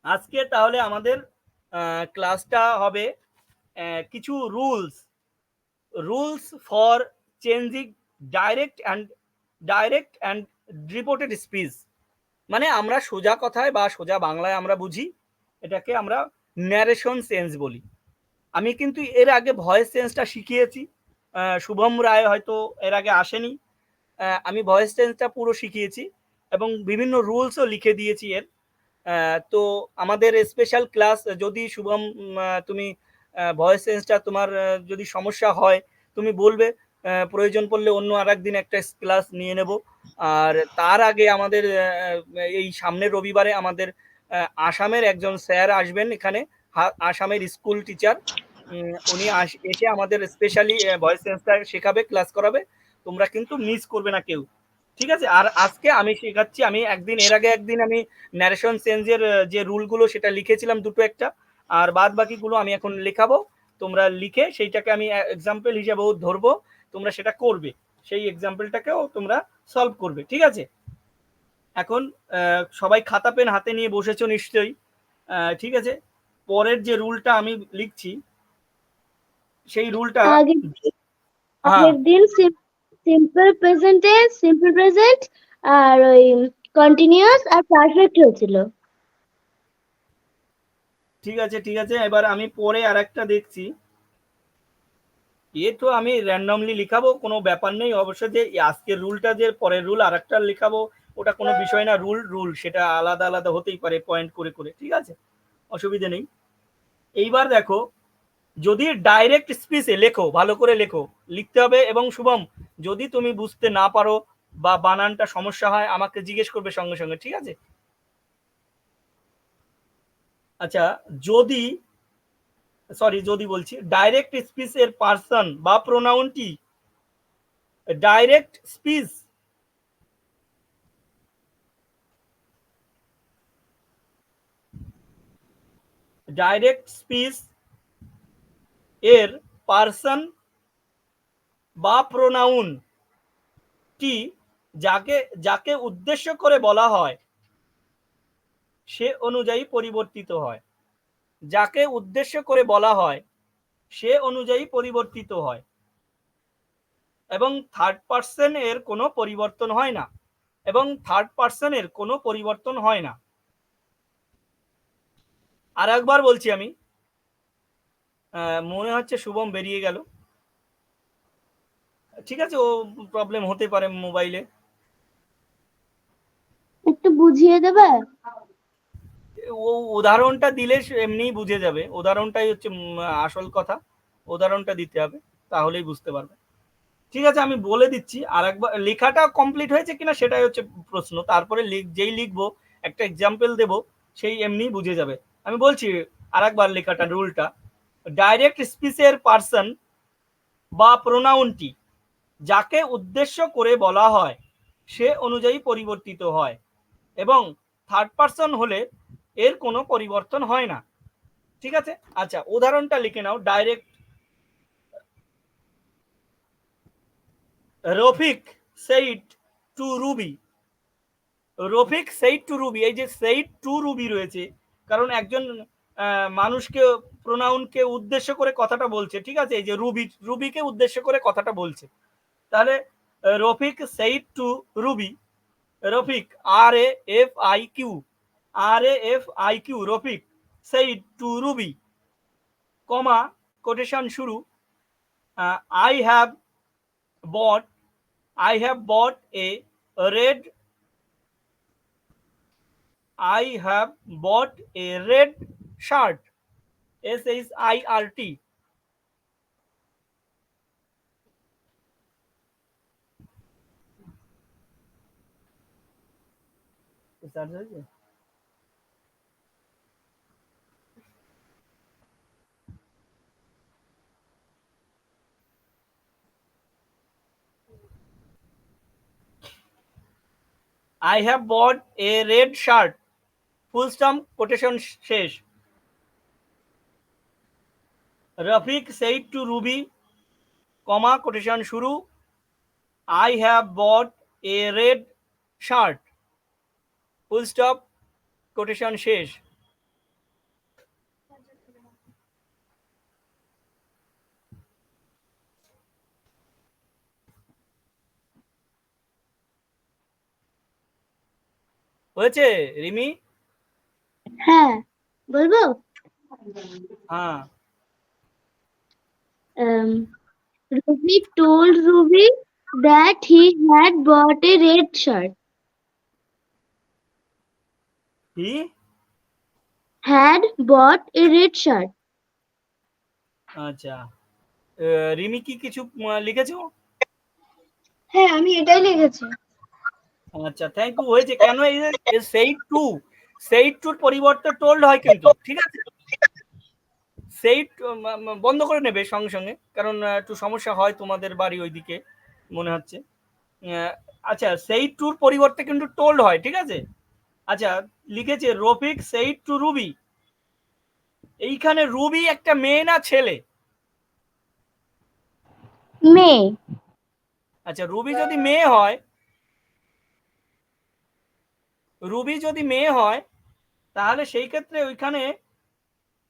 আজকে তাহলে আমাদের ক্লাসটা হবে কিছু rules for changing direct and reported speech. মানে আমরা সোজা কথায় বা সোজা বাংলায় আমরা বুঝি, এটাকে আমরা ন্যারেশন সেন্স বলি। আমি কিন্তু এর আগে ভয়েস চেঞ্জটা শিখিয়েছি, শুভম রায় হয়তো এর আগে আসেনি। আমি ভয়েস চেঞ্জটা পুরো শিখিয়েছি এবং বিভিন্ন রুলসও লিখে দিয়েছি এর। তো আমাদের স্পেশাল ক্লাস, যদি শুভম তুমি ভয়েস চেঞ্জটা তোমার যদি সমস্যা হয় তুমি বলবে, প্রয়োজন পড়লে অন্য আর একদিন একটা ক্লাস নিয়ে নেব। আর তার আগে আমাদের এই সামনের রবিবারে আমাদের আসামের একজন স্যার আসবেন এখানে, আসামের স্কুল টিচার। উনি এসে আমাদের স্পেশালি ভয়েস চেঞ্জটা শেখাবে, ক্লাস করাবে। তোমরা কিন্তু মিস করবে না কেউ, ঠিক আছে? আর আজকে আমি শেখাচ্ছি, আমি একদিন এর আগে একদিন আমি ন্যারেশন চেঞ্জের যে রুলগুলো সেটা লিখেছিলাম দুটো একটা, আর বাদ বাকিগুলো আমি এখন লেখাবো। তোমরা লিখে সেইটাকে আমি এক্সাম্পল হিসেবেও ধরবো, তোমরা সেটা করবে, সেই এক্সাম্পলটাকেও তোমরা সলভ করবে, ঠিক আছে? এখন সবাই খাতা পেন হাতে নিয়ে বসেছো নিশ্চয়ই, ঠিক আছে? পরের যে রুলটা আমি লিখছি সেই রুলটা, হ্যাঁ আগের দিন সিম্পল প্রেজেন্ট আর ওই কন্টিনিউয়াস আর পারফেক্ট হয়েছিল। ঠিক আছে ঠিক আছে, এবার আমি পরে আর একটা দেখছি। এ তো আমি র্যান্ডমলি লিখাবো, কোনো ব্যাপার নেই। অবশ্য যে আজকের রুলটা যে পরের রুল আর একটা লিখাবো ওটা কোনো বিষয় না, রুল সেটা আলাদা আলাদা হতেই পারে পয়েন্ট করে করে, ঠিক আছে, অসুবিধে নেই। এইবার দেখো, যদি ডাইরেক্ট স্পিচে লেখো, ভালো করে লেখো, লিখতে হবে। এবং শুভম, যদি তুমি বুঝতে না পারো বা বানানটা সমস্যা হয় আমাকে জিজ্ঞেস করবে সঙ্গে সঙ্গে, ঠিক আছে? আচ্ছা, যদি যদি বলছি ডাইরেক্ট স্পিচ এর পার্সন বা প্রোনাউনটি, ডাইরেক্ট স্পিচ ডাইরেক্ট স্পিচ এর পার্সন বা প্রোনাউন টি যাকে যাকে উদ্দেশ্য করে বলা হয় সে অনুযায়ী পরিবর্তিত হয়। যাকে উদ্দেশ্য করে বলা হয় সে অনুযায়ী পরিবর্তিত হয় এবং থার্ড পার্সন এর কোনো পরিবর্তন হয় না, আর একবার বলছি আমি, মনে হচ্ছে শুভম বেরিয়ে গেল। ঠিক আছে, ও প্রবলেম হতে পারে মোবাইলে। একটু বুঝিয়ে দেবে? ও উদাহরণটা দিলে এমনিই বুঝে যাবে, উদাহরণটাই হচ্ছে আসল কথা, উদাহরণটা দিতে হবে, তাহলেই বুঝতে পারবে। ঠিক আছে, আমি বলে দিচ্ছি। আর একবার লেখাটা কমপ্লিট হয়েছে কিনা সেটাই হচ্ছে প্রশ্ন, তারপরে যেই লিখবো একটা এক্সাম্পল দেব, সেই এমনি বুঝে যাবে। আমি বলছি আর একবার লেখাটা, রুলটা: ডাইরেক্ট স্পিচের পার্সন বা প্রোনাউনটি যাকে উদ্দেশ্য করে বলা হয় সে অনুযায়ী পরিবর্তিত হয় এবং থার্ড পার্সন হলে এর কোনো পরিবর্তন হয় না, ঠিক আছে? আচ্ছা, উদাহরণটা লিখে নাও। Direct: Rafiq said to Rubi. Rafiq said to Rubi, এই যে সেইড টু রুবি রয়েছে, কারণ একজন মানুষকে, প্রোনাউনকে উদ্দেশ্য করে কথাটা বলছে, ঠিক আছে? এই যে রুবিকে উদ্দেশ্য করে কথাটা বলছে, তাহলে Rafiq said to Rubi. Rafiq, RAFIQ, Rafiq said to Rubi, comma, quotation শুরু, I have bought a red shirt, SHIRT। I have bought a red shirt, full stop, quotation শেষ। Rafiq said to Rubi, comma, quotation শুরু, I have bought a red shirt, full stop, quotation শেষ। হয়েছে রিমি? হ্যাঁ, বলবো? হ্যাঁ। Ruby told Ruby that he had bought a red shirt. He Had bought a red shirt. আচ্ছা, রিমি কি কিছু লিখেছো? হ্যাঁ, আমি এটাই লিখেছি। আচ্ছা, থ্যাংক ইউ। হয়েছে কেন? এই যে সেইড টু, সেইড টুর পরিবর্তে টোল্ড হয় কিন্তু, ঠিক আছে? সেইড বন্ধ করে নেবে সঙ্গে সঙ্গে, কারণ একটু সমস্যা হয় তোমাদের বাড়ি ওইদিকে মনে হচ্ছে। আচ্ছা, সেইড টুর পরিবর্তে কিন্তু টোল্ড হয়, ঠিক আছে? আচ্ছা, লিখেছে রফিক সেইড টু রুবি। এইখানে রুবি একটা মেয়ে না ছেলে? মেয়ে। আচ্ছা, রুবি যদি মেয়ে হয়, রুবি যদি মেয়ে হয়, তাহলে সেই ক্ষেত্রে ওইখানে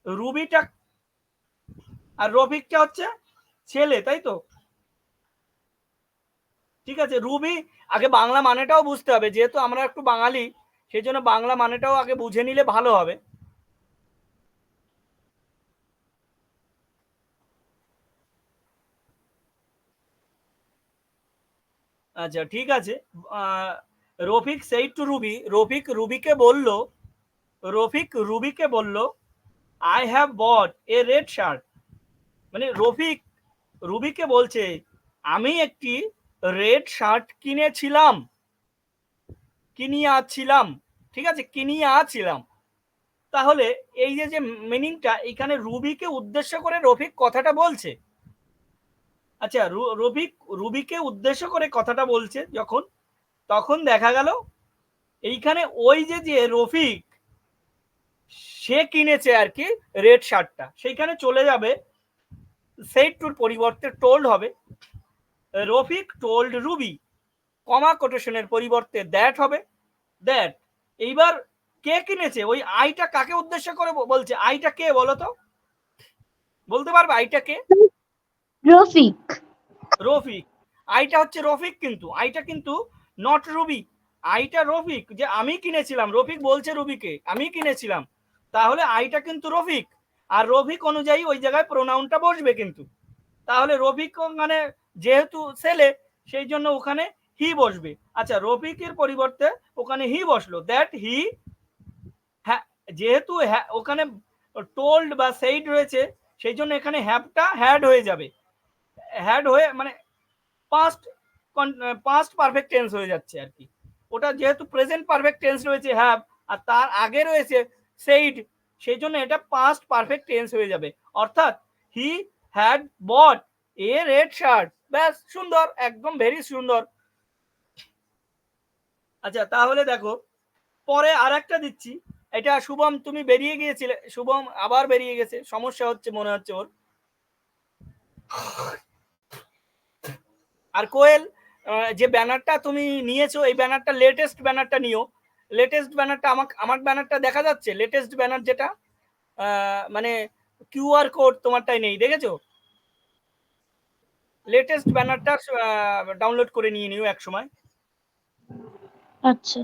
রুবিটা আর রফিকটা হচ্ছে ছেলে, তাই তো? ঠিক আছে, রুবি আগে বাংলা মানেটাও বুঝতে হবে, যেহেতু আমরা একটু বাঙালি, সেই জন্য বাংলা মানেটাও আগে বুঝে নিলে ভালো হবে। আচ্ছা, ঠিক আছে। রফিক সেই টু রুবি, রফিক রুবিকে বলল, রফিক রুবিকে বলল I have bought a red shirt. মানে রফিক রুবিকে বলছে আমি একটি রেড শার্ট কিনেছিলাম, কিনিয়াছিলাম, ঠিক আছে, কিনিয়াছিলাম। তাহলে এই যে যে মিনিংটা, এখানে রুবিকে উদ্দেশ্য করে রফিক কথাটা বলছে। আচ্ছা, রফিক রুবিকে উদ্দেশ্য করে কথাটা বলছে যখন, তখন দেখা গেল এইখানে ওই যে যে রফিক সে কিনেছে আর কি রেড শার্টটা, সেইখানে চলে যাবে সেই টুর পরিবর্তে টোল্ড হবে রফিক টোল্ড রুবি, কমা কোটেশনের পরিবর্তে দ্যাট হবে, দ্যাট। এইবার কে কিনেছে, ওই আইটা কাকে উদ্দেশ্য করে বলছে? আইটা কে বলো তো, বলতে পারবে আইটা কে? রফিক। রফিক। আইটা হচ্ছে রফিক, কিন্তু আইটা কিন্তু নট রুবি। আইটা রফিক, যে আমি কিনেছিলাম, রফিক বলছে রুবিকে আমি কিনেছিলাম, তাহলে আইটা কিন্তু রফিক। আর রফিক অনুযায়ী ওই জায়গায় প্রোনাউনটা বসবে কিন্তু। তাহলে রফিক মানে যেহেতু ছেলে, সেই জন্য ওখানে হি বসবে। আচ্ছা, রফিকের পরিবর্তে ওখানে হি বসলো, দ্যাট হি, হ্যাঁ, যেহেতু ওখানে টোল্ড বা সেইড রয়েছে, সেই জন্য এখানে হ্যাভটা হ্যাড হয়ে যাবে। হ্যাড হয়ে মানে পাস্ট, পাস্ট পারফেক্ট টেন্স হয়ে যাচ্ছে আর কি। ওটা যেহেতু প্রেজেন্ট পারফেক্ট টেন্স রয়েছে হ্যাভ, আর তার আগে রয়েছে সেইড, সেই জন্য এটা পাস্ট পারফেক্ট টেন্স হয়ে যাবে। অর্থাৎ he had bought a red shirt. ব্যাস, সুন্দর, একদম ভেরি সুন্দর। আচ্ছা, তাহলে দেখো পরে আর একটা দিচ্ছি। এটা শুভম, তুমি বেরিয়ে গিয়েছিলে, শুভম আবার বেরিয়ে গেছে, সমস্যা হচ্ছে মনে হচ্ছে ওর। আর কোয়েল, যে ব্যানারটা তুমি নিয়েছো, এই ব্যানারটা লেটেস্ট ব্যানারটা নিও। লেটেস্ট ব্যানারটা আমার ব্যানারটা দেখা যাচ্ছে, লেটেস্ট ব্যানার যেটা মানে কিউআর কোড তোমারটাই নেই, দেখেছো? লেটেস্ট ব্যানারটা ডাউনলোড করে নিয়ে নিও এক সময়। আচ্ছা।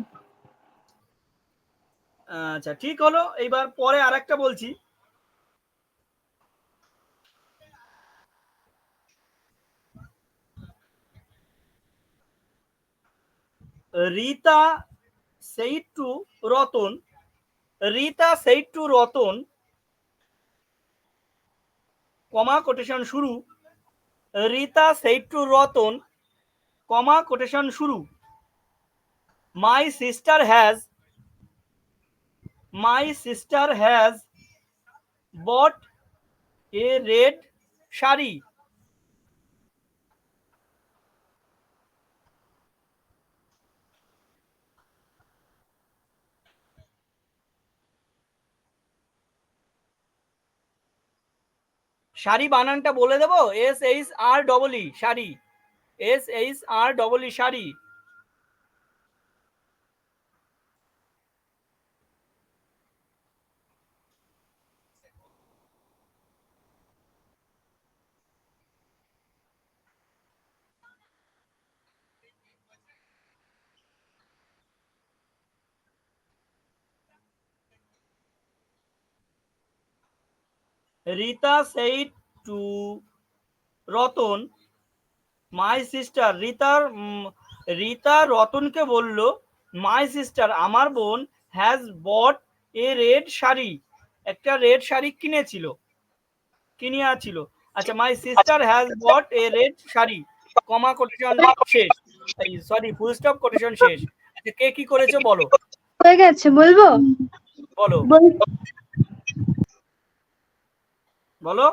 আচ্ছা, ঠিক হলো। এইবার পরে আর একটা বলছি। Rita said to Ratan, Rita said to Ratan, comma quotation শুরু, Rita said to Ratan, comma quotation শুরু, my sister has, my sister has bought a red sari. শাড়ি বানানটা বলে দেবো, SHR শাড়ি, SHR শাড়ি। Rita said to Ratan, my sister, Rita রতনকে বলল, মাই সিস্টার, আমার বোন, has bought a red sari, একটা রেড শাড়ি কিনিয়াছিল। আচ্ছা, my sister has bought a red sari, comma quotation শেষ, সরি ফুল স্টপ কোটেশন শেষ। আচ্ছা, কে কি করেছো বলো, হয়ে গেছে, বলবো? বলো বলো,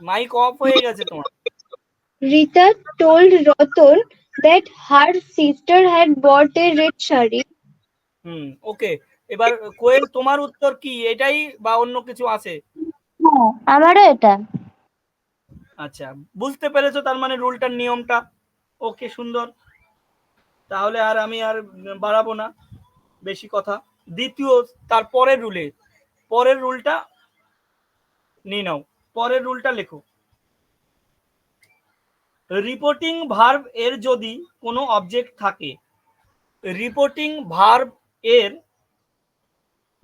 মাইক অফ হয়ে গেছে তোমার। Rita told Ratan that her sister had bought a red shari. ওকে, এবার কোয়েল তোমার উত্তর কি, এটাই বা অন্য কিছু আছে? হ্যাঁ, আমারও এটা। আচ্ছা, বুঝতে পেরেছো তার মানে রুলটার নিয়মটা। ওকে, সুন্দর। তাহলে আর আমি আর বাড়াবো না বেশি কথা। দ্বিতীয়, তার পরের রুলটা নিয়ে নাও, পরের রুলটা লেখো। রিপোর্টিং ভার্ব এর যদি কোনো অবজেক্ট থাকে, রিপোর্টিং ভার্ব এর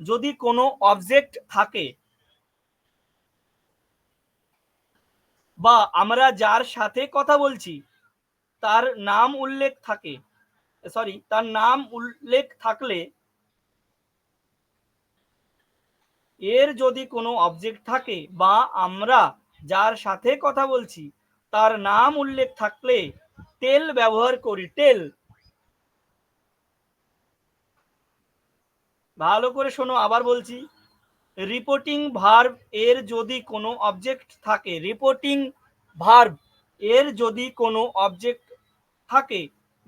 যদি কোনো অবজেক্ট থাকে বা আমরা যার সাথে কথা বলছি তার নাম উল্লেখ থাকলে, এর যদি কোনো অবজেক্ট থাকে বা আমরা যার সাথে কথা বলছি তার নাম উল্লেখ থাকলে টেল ব্যবহার করি। টেল, ভালো করে শোনো, আবার বলছি। রিপোর্টিং ভার্ব এর যদি কোনো অবজেক্ট থাকে, রিপোর্টিং ভার্ব এর যদি কোনো অবজেক্ট থাকে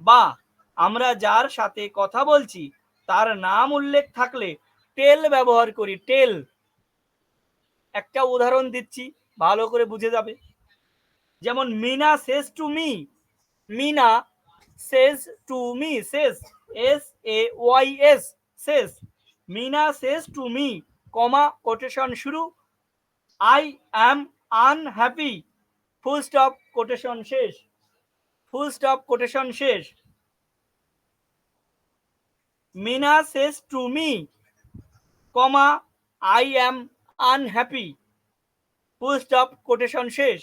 বা আমরা যার সাথে কথা বলছি তার নাম উল্লেখ থাকলে টেল ব্যবহার করি। টেল, একটা উদাহরণ দিচ্ছি, ভালো করে বুঝে যাবে। যেমন Mina says to me, Mina says to me, says SAYS, says, Mina says to me, comma quotation শুরু, I am unhappy, full stop quotation শেষ, ফুল স্টপ কোটেশন শেষ। Mina says to me, comma I am unhappy, full stop quotation শেষ।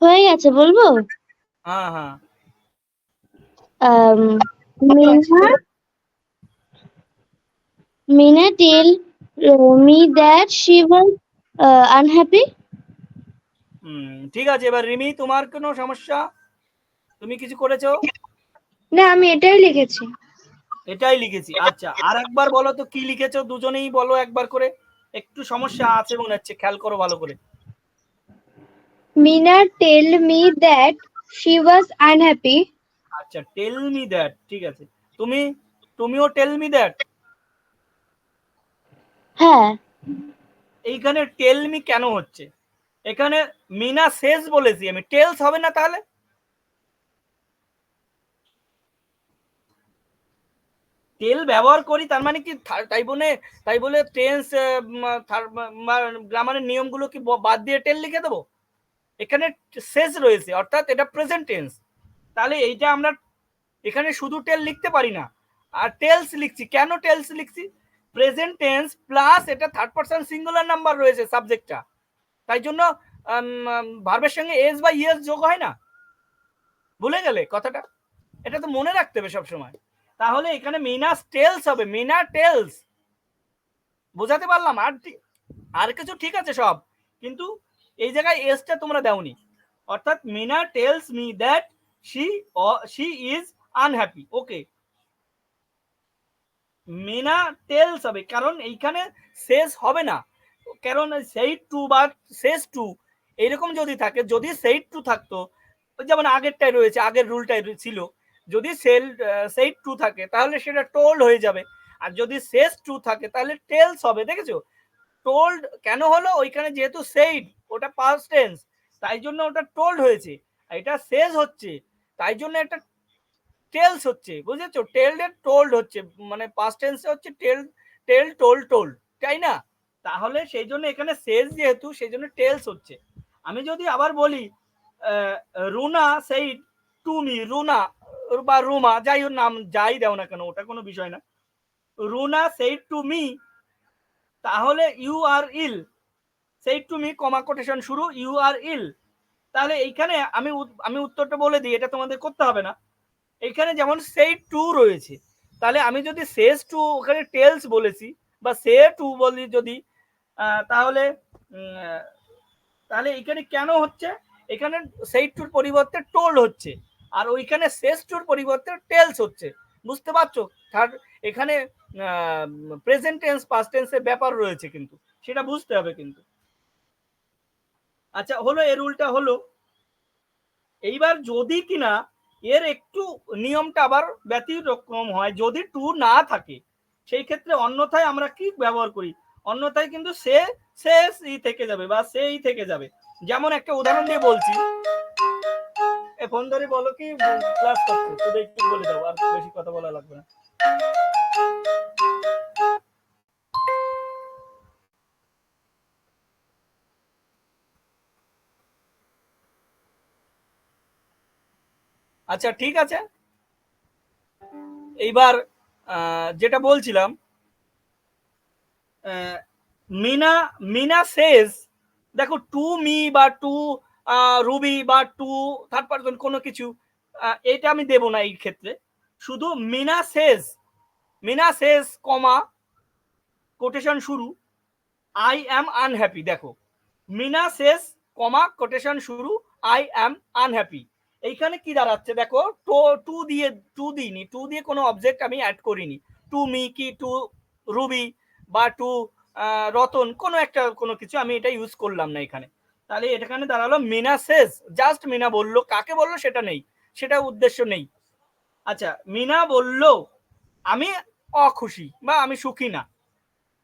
হয়ে গেছে, বলবো? হ্যাঁ হ্যাঁ, Mina tell me that she was unhappy. ঠিক আছে। এবার রিমি, তোমার কোনো সমস্যা, তুমি কিছু করেছো? না, আমি এটাই লিখেছি। এটাই লিখেছি। আচ্ছা, আর একবার বলো তো কি লিখেছো, দুজনেই বলো একবার করে। একটু সমস্যা আছে মনে হচ্ছে, খেয়াল করো ভালো করে। Mina tell me that she was unhappy. আচ্ছা, টেল মি দ্যাট, ঠিক আছে। তুমিও টেল মি দ্যাট। হ্যাঁ, এইখানে টেল মি কেন হচ্ছে? এখানে মিনা সেজ বলেছি আমি, টেলস হবে না তাহলে? টেল ব্যবহার করি তার মানে কি তাই বলে টেন্স গ্রামারের নিয়মগুলো কি বাদ দিয়ে টেল লিখে দেবো? এখানে সেজ রয়েছে, অর্থাৎ এটা প্রেজেন্ট টেন্স। তাহলে এইটা আমরা এখানে শুধু টেল লিখতে পারি না, আর টেলস লিখছি। কেন টেলস লিখছি? প্রেজেন্ট টেন্স প্লাস এটা থার্ড পারসন সিঙ্গুলার নাম্বার রয়েছে সাবজেক্টটা, তাই জন্য ভার্বের সঙ্গে এস বা ইএস যোগ হয় না। ভুলে গেলে কথাটা? এটা তো মনে রাখতে হবে সবসময়। তাহলে এখানে মিনাস টেলস হবে, মিনা টেলস। বোঝাতে পারলাম? আর কিছু ঠিক আছে সব, কিন্তু এই জায়গায় এসটা তোমরা দাওনি। অর্থাৎ Meena tells me that she is unhappy. Okay, Meena tells হবে, কারণ এইখানে শেষ হবে না। কারণ সেই টু বা শেষ টু এইরকম যদি থাকে, যদি সেই টু থাকতো, যেমন আগেরটাই রয়েছে, আগের রুলটাই ছিল, যদি সেই টু থাকে তাহলে সেটা টোল্ড হয়ে যাবে, আর যদি শেষ টু থাকে তাহলে টেলস হবে। দেখেছো টোল্ড কেন হলো? ওইখানে যেহেতু সেইড, ওটা পাস্ট টেন্স, তাই জন্য ওটা টোল্ড হয়েছে। এটা শেষ হচ্ছে, তাই জন্য এটা টেলস হচ্ছে। বুঝেছো? টেলড এর টোল্ড হচ্ছে, মানে পাস্ট টেন্সে হচ্ছে টেল টোল্ড, তাই না? তাহলে সেই জন্য এখানে সেজ যেহেতু সেই জন্য টেলস হচ্ছে। আমি যদি আবার বলি রুনা সেই টু মি, রুনা বা রুমা যাই ওর নাম যাই দাও না কেন ওটা কোনো বিষয় না, রুনা সেই টু মি, তাহলে ইউ আর ইল, সেই টু মি কমা কোটেশন শুরু ইউ আর ইল। তাহলে এইখানে আমি উত্তরটা বলে দিই, এটা তোমাদের করতে হবে না। এইখানে যেমন সেই টু রয়েছে, তাহলে আমি যদি সেজ টু ওখানে টেলস বলেছি বা সে টু বলি যদি, তাহলে তাহলে এখানে কেন হচ্ছে, এখানে সেই টুর পরিবর্তে টোল্ড হচ্ছে, আর ওইখানে শেষ টুর পরিবর্তে টেলস হচ্ছে। বুঝতে পারছো? এখানে প্রেজেন্ট টেন্স পাস্ট টেন্সের ব্যাপার রয়েছে, কিন্তু সেটা বুঝতে হবে কিন্তু। আচ্ছা হলো, এর উল্টা হলো। এইবার যদি কিনা এর একটু নিয়মটা আবার ব্যতিক্রম হয়, যদি টু না থাকে সেই ক্ষেত্রে অন্যথায় আমরা কি ব্যবহার করি, অন্যথায় কিন্তু সে থেকে যাবে বা সেই থেকে যাবে। যেমন একটা উদাহরণ দিয়ে বলছি, ফোন ধরে বলো কি ক্লাস করছে, শুধু একটু বলে দাও, আর বেশি কথা বলা লাগবে না। আচ্ছা ঠিক আছে, এইবার যেটা বলছিলাম, মিনা মিনা সেজ, দেখো টু মি বা টু রুবি বা টু থার্ড পারসন কোনো কিছু, এটা আমি দেব না এই ক্ষেত্রে। শুধু মিনা সেজ কমা কোটেশন শুরু আই অ্যাম আনহ্যাপি। দেখো মিনা সেজ কমা কোটেশন শুরু আই অ্যাম আনহ্যাপি। এইখানে কি দাঁড়াচ্ছে দেখো, টু দিইনি, টু দিয়ে কোনো অবজেক্ট আমি অ্যাড করিনি। টু মি কি টু রুবি বা টু রতন কোনো কিছু আমি এটা ইউজ করলাম না এখানে। তাহলে এখানে দাঁড়ালো মিনা সেজ, জাস্ট মিনা বললো, কাকে বললো সেটা নেই, সেটা উদ্দেশ্য নেই। আচ্ছা মিনা বললো আমি অখুশি বা আমি সুখী না।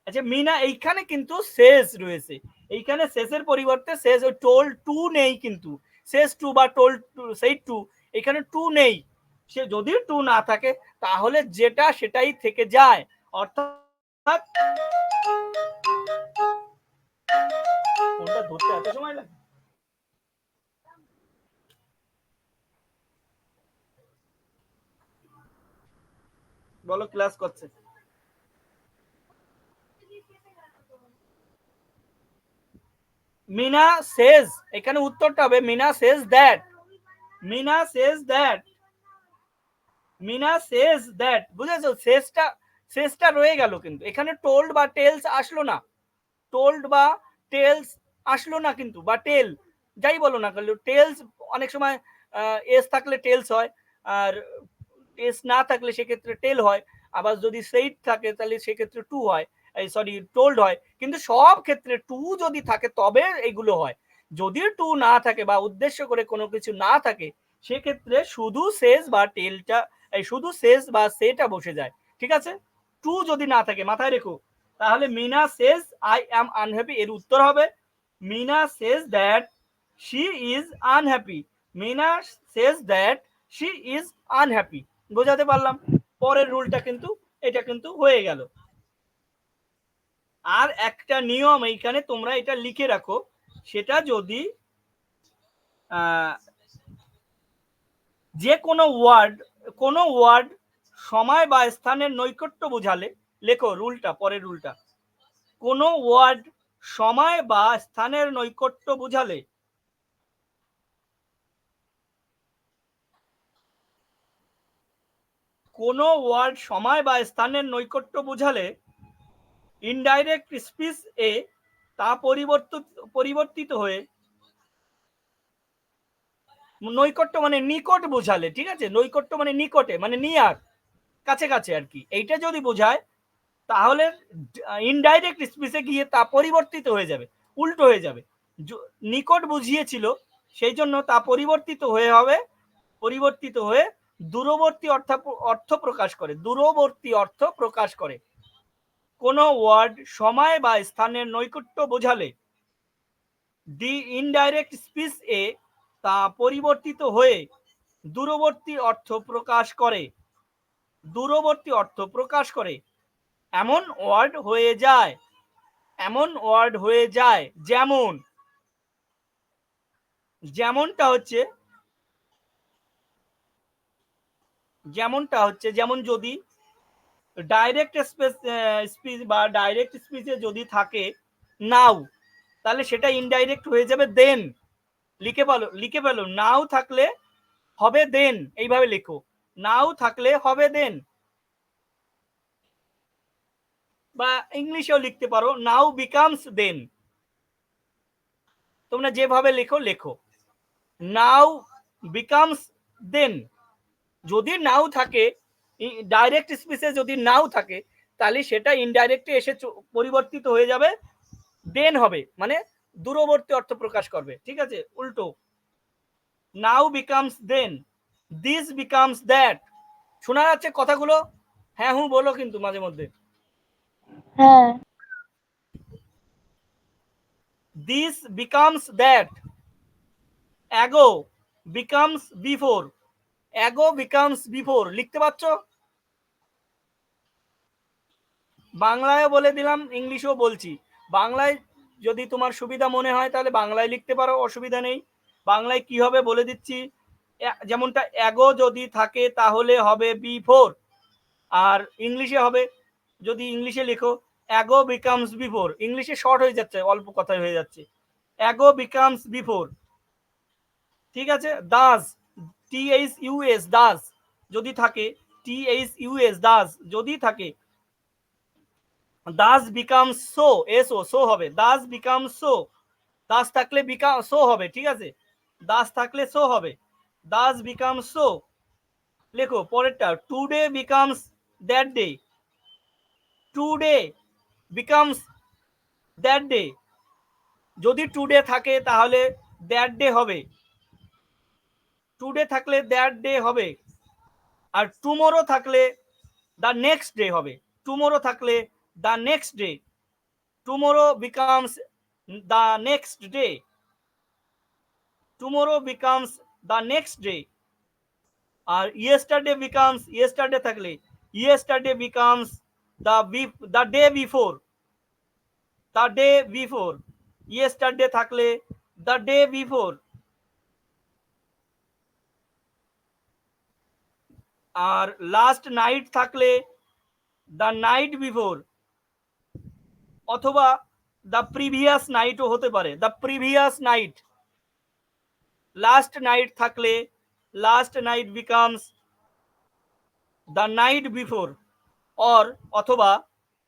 আচ্ছা মিনা এইখানে কিন্তু শেষ রয়েছে, এইখানে শেষের পরিবর্তে শেষ ওই টোল টু নেই, কিন্তু শেষ টু বা টোল টু সেই টু, এখানে টু নেই। সে যদি টু না থাকে তাহলে যেটা সেটাই থেকে যায়, অর্থাৎ কোনটা ধরতে এত সময় লাগে। বলো ক্লাস করছে। মিনা সেজ, এখানে উত্তরটা হবে Meena says that, Meena says that, Meena says that. বুঝেছো? শেষটা রয়ে গেল, কিন্তু এখানে টোল্ড বা টেলস আসলো না, টোল্ড বা টেলস আসলো না কিন্তু, বা টেল যাই বলো না কেন, টেলস অনেক সময় এস থাকলে টেলস হয়, আর এস না থাকলে সেক্ষেত্রে টেল হয়, আবার যদি সেইট থাকে তাহলে সেক্ষেত্রে টু হয়, সরি টোল্ড হয়। কিন্তু সব ক্ষেত্রে টু যদি থাকে তবে এইগুলো হয়, যদি টু না থাকে বা উদ্দেশ্য করে কোনো কিছু না থাকে সেক্ষেত্রে শুধু শেষ বা টেলটা, শুধু শেষ বা সেটা বসে যায়। ঠিক আছে, টু যদি না থাকে মাথায় রেখো। তাহলে Meena says I am unhappy, এর উত্তর হবে Meena says that she is unhappy, Meena says that she is unhappy. বোঝাতে পারলাম? পরের রুলটা কিন্তু এটা কিন্তু হয়ে গেল। আর একটা নিয়ম এইখানে তোমরা এটা লিখে রাখো, সেটা যদি যে কোনো ওয়ার্ড সময় বা স্থানের নৈকট্য বোঝালে, লেখো রুলটা, পরের রুলটা, কোনো ওয়ার্ড সময় বা স্থানের নৈকট্য বোঝালে কোনো ওয়ার্ড সময় বা স্থানের নৈকট্য বোঝালে ইনডাইরেক্ট স্পিচ এ তা পরিবর্তিত হয়ে, নৈকট্য মানে নিকট বোঝালে, ঠিক আছে, নৈকট্য মানে নিকটে মানে নিয়ার, কাছে আর কি, এইটা যদি বোঝায় তাহলে ইনডাইরেক্ট স্পিচে গিয়ে তা পরিবর্তিত হয়ে যাবে, উল্টো হয়ে যাবে। নিকট বুঝিয়েছিল সেই জন্য তা পরিবর্তিত হয়ে দূরবর্তী অর্থ প্রকাশ করে, দূরবর্তী অর্থ প্রকাশ করে। কোনো ওয়ার্ড সময় বা স্থানের নৈকট্য বোঝালে দি ইনডাইরেক্ট স্পিচ এ তা পরিবর্তিত হয়ে দূরবর্তী অর্থ প্রকাশ করে, দূরবর্তী অর্থ প্রকাশ করে এমন ওয়ার্ড হয়ে যায়, এমন ওয়ার্ড হয়ে যায় যেমন, যেমনটা হচ্ছে যেমন যদি ডাইরেক্ট স্পিচ বা ডাইরেক্ট স্পিচে যদি থাকে নাও, তাহলে সেটা ইনডাইরেক্ট হয়ে যাবে দেন। লিখে পেলো নাও থাকলে হবে দেন, এইভাবে লেখো, নাও থাকলে হবে দেন। বা ইংলিশেও লিখতে পারো নাও বিকামস দেন, তোমরা যেভাবে লেখো নাও বিকামস দেন। যদি নাও থাকে, ডাইরেক্ট স্পিচে যদি নাও থাকে, তাহলে সেটা ইনডাইরেক্টে এসে পরিবর্তিত হয়ে যাবে দেন হবে, মানে দূরবর্তী অর্থ প্রকাশ করবে। ঠিক আছে, উল্টো now becomes then, this becomes that. শোনা যাচ্ছে কথাগুলো? হ্যাঁ হুঁ বলো কিন্তু মাঝে মধ্যে। হ্যাঁ, this becomes that, ago becomes before, ago becomes before. লিখতে পারছো? বাংলায় বলে দিলাম, ইংলিশেও বলছি। বাংলায় যদি তোমার সুবিধা মনে হয় তাহলে বাংলায় লিখতে পারো, অসুবিধা নেই। বাংলায় কি হবে বলে দিচ্ছি, যেমনটা অ্যাগো যদি থাকে তাহলে হবে বিফোর, আর ইংলিশে হবে, যদি ইংলিশে লেখো অ্যাগো বিকামস বিফোর, ইংলিশে শর্ট হয়ে যাচ্ছে, অল্প কথায় হয়ে যাচ্ছে, অ্যাগো বিকামস বিফোর। ঠিক আছে, দাস, THUS দাস যদি থাকে, THUS দাস যদি থাকে, দাস বিকামস সো, এসো সো হবে, দাস বিকামস সো, দাস থাকলে বিকাম সো হবে। ঠিক আছে, দাস থাকলে সো হবে, দাস বিকামস সো। লেখো পরেরটা, today becomes that day, today becomes that day. যদি টুডে থাকে তাহলে দ্যাট ডে হবে, টুডে থাকলে দ্যাট ডে হবে। আর টুমোরো থাকলে দ্য নেক্সট ডে হবে, টুমোরো থাকলে the next day, tomorrow becomes the next day, tomorrow becomes the next day. আর ইয়েস্টারডে বিকামস, ইয়েস্টারডে থাকলে yesterday becomes the day before, the day before, yesterday থাকলে the day before. আর last night থাকলে the night before, অথবা the previous নাইটও হতে পারে, the previous night. Last night থাকলে last night becomes the night before, or অথবা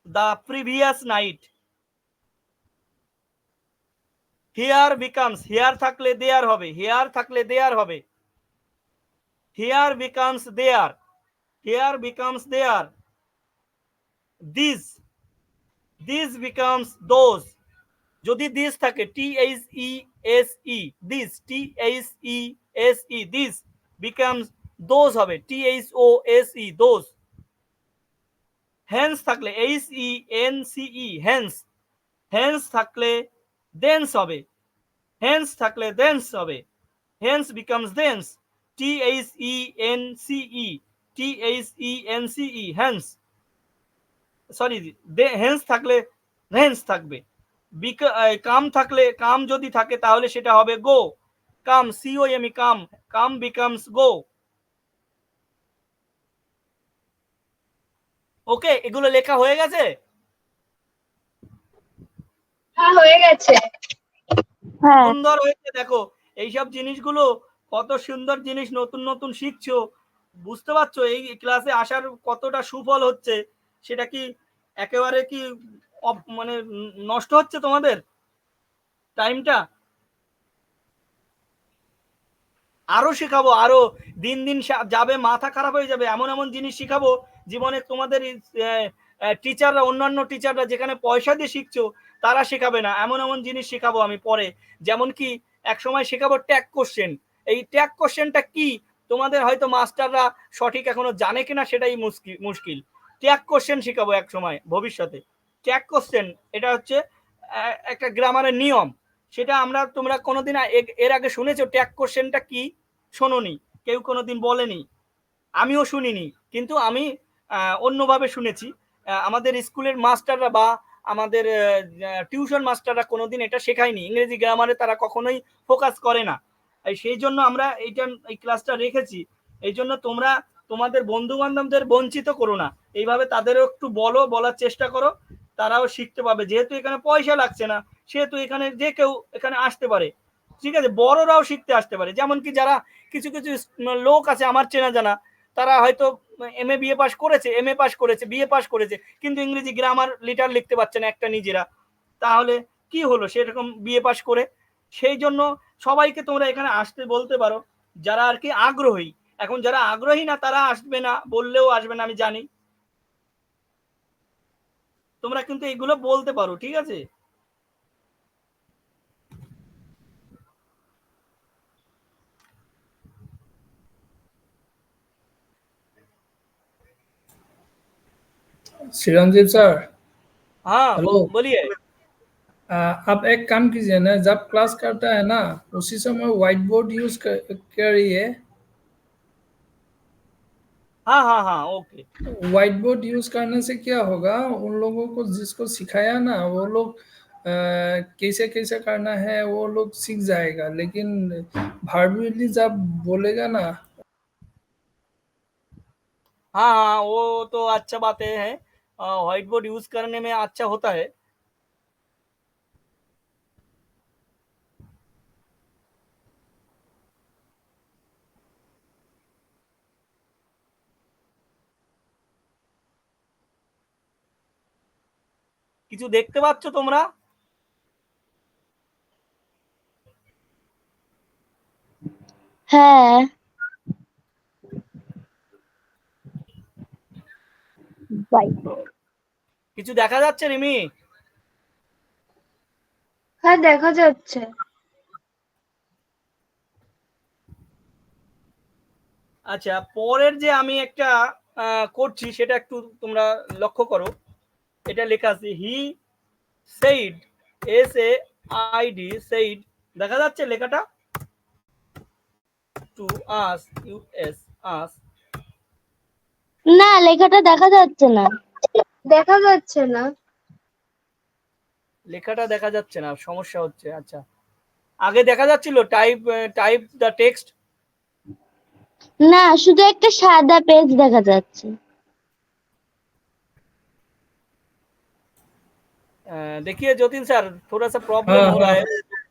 the previous night. Here becomes, here থাকলে দেয়ার হবে, হিয়ার থাকলে দেয়ার হবে, here becomes there, here becomes there. This, this becomes those, যদি this থাকে THESE, this THESE, this becomes those হবে, THOSE, those. Hence থাকলে HENCE, hence, hence থাকলে thence হবে, হেন্স থাকলে দেন্স হবে, hence becomes দেন্স, THENCE, Haynes. Sorry, Haynes থাকলে Haynes থাকবে। কাম থাকলে, কাম যদি থাকে তাহলে সেটা হবে গো, কাম, COME, কাম, কাম বিকামস গো। ওকে, এগুলো লেখা হয়ে গেছে? হ্যাঁ, হয়ে গেছে। হ্যাঁ, সুন্দর হয়েছে, দেখো এইসব জিনিসগুলো, কত সুন্দর জিনিস নতুন নতুন শিখছো। বুঝতে পারছো এই ক্লাসে আসার কতটা সুফল হচ্ছে? সেটা কি একেবারে কি মানে নষ্ট হচ্ছে তোমাদের টাইমটা? আরো শেখাবো, আরো দিন দিন যাবে, মাথা খারাপ হয়ে যাবে, এমন এমন জিনিস শিখাবো জীবনে তোমাদের টিচাররা, অন্যান্য টিচাররা যেখানে পয়সা দিয়ে শিখছো তারা শেখাবে না, এমন এমন জিনিস শেখাবো আমি পরে। যেমন কি এক সময় শেখাবো ট্যাগ কোশ্চেন। এই ট্যাগ কোশ্চেনটা কি তোমাদের হয়তো মাস্টাররা সঠিক এখনো জানে কিনা সেটাই মুশকিল। ট্যাগ কোশ্চেন শেখাবো এক সময় ভবিষ্যতে। ট্যাগ কোশ্চেন এটা হচ্ছে একটা গ্রামারের নিয়ম, সেটা আমরা, তোমরা কোনোদিন এর আগে শুনেছো ট্যাগ কোশ্চেনটা কি? শোনোনি, কেউ কোনোদিন বলেনি, আমিও শুনিনি, কিন্তু আমি অন্যভাবে শুনেছি। আমাদের স্কুলের মাস্টাররা বা আমাদের টিউশন মাস্টাররা কোনোদিন এটা শেখায়নি, ইংরেজি গ্রামারে তারা কখনোই ফোকাস করে না। সেই জন্য আমরা এই ক্লাসটা রেখেছি। এই জন্য তোমরা তোমাদের বন্ধু বান্ধবদের বঞ্চিত করো না, এইভাবে তাদেরও একটু বলার চেষ্টা করো, তারাও শিখতে পাবে। যেহেতু এখানে পয়সা লাগছে না, সেহেতু এখানে যে কেউ এখানে আসতে পারে, ঠিক আছে, বড়রাও শিখতে আসতে পারে। যেমন কি যারা কিছু কিছু লোক আছে আমার চেনা জানা, তারা হয়তো এমএ বিএ পাস করেছে, এমএ পাস করেছে, বিএ পাস করেছে, কিন্তু ইংরেজি গ্রামার লিটার লিখতে পারছে না একটা নিজেরা। তাহলে কি হলো সেরকম বিএ পাস করে? সেই জন্য সবাইকে তোমরা এখানে আসতে বলতে পারো, যারা আর কি আগ্রহী। এখন যারা আগ্রহী না তারা আসবে না, বললেও আসবে না, আমি জানি। তোমরা কিন্তু এগুলো বলতে পারো, ঠিক আছে? चिरंजीव सर, हाँ हेलो। बोलिए। आप एक काम कीजिए ना, जब क्लास करता है ना उसी समय व्हाइट बोर्ड यूज करिए। हाँ हाँ हाँ, ओके। व्हाइट बोर्ड यूज करने से क्या होगा, उन लोगों को जिसको सिखाया ना वो लोग कैसे कैसे करना है वो लोग सीख जाएगा, लेकिन वर्बली जब बोलेगा ना। हाँ हाँ, वो तो अच्छा बात है, व्हाइट बोर्ड यूज करने में अच्छा होता है। কিছু দেখতে পাচ্ছ তোমরা? হ্যাঁ। কিছু দেখা যাচ্ছে রিমি? হ্যাঁ দেখা যাচ্ছে। আচ্ছা, পরের যে আমি একটা করছি সেটা একটু তোমরা লক্ষ্য করো। এটা লেখা আছে হি সেইড, SAID, সেইড, দেখা যাচ্ছে লেখাটা? টু আস, US, আস। না, লেখাটা দেখা যাচ্ছে না। দেখা যাচ্ছে না। লেখাটা দেখা যাচ্ছে না, সমস্যা হচ্ছে। আচ্ছা, আগে দেখা যাচ্ছিল টাইপ দ্য টেক্সট। না, শুধু একটা সাদা পেজ দেখা যাচ্ছে। देखिए जतिन सर, थोड़ा सा प्रॉब्लम हाँ हो रहा हाँ है,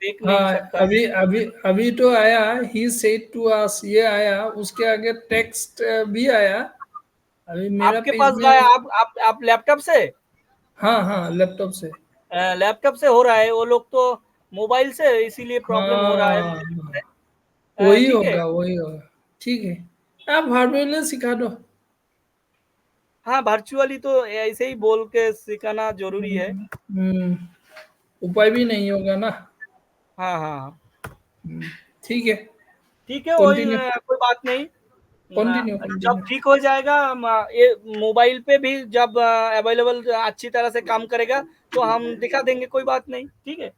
देख नहीं हाँ, सकता। अभी अभी अभी तो आया ही सेड टू अस, ये आया, उसके आगे टेक्स्ट भी आया। अभी मेरा आपके पेज पास में। गए आप लैपटॉप से? हाँ हाँ, लैपटॉप से। लैपटॉप से हो रहा है, वो लोग तो मोबाइल से, इसीलिए प्रॉब्लम हो रहा है। हाँ हाँ, वही ठीक है। होगा वही होगा। ठीक है, आप वर्बली सिखा दो। हाँ, वर्चुअली तो ऐसे ही बोल के सिखाना जरूरी है। हम्म, उपाय भी नहीं होगा ना। हाँ हाँ हाँ, ठीक है, ठीक है, वही कंटिन्यू कोई बात नहीं। कंटिन्यू जब कंटिन्यू। ठीक हो जाएगा, ये मोबाइल पे भी जब अवेलेबल अच्छी तरह से काम करेगा तो हम दिखा देंगे, कोई बात नहीं, ठीक है।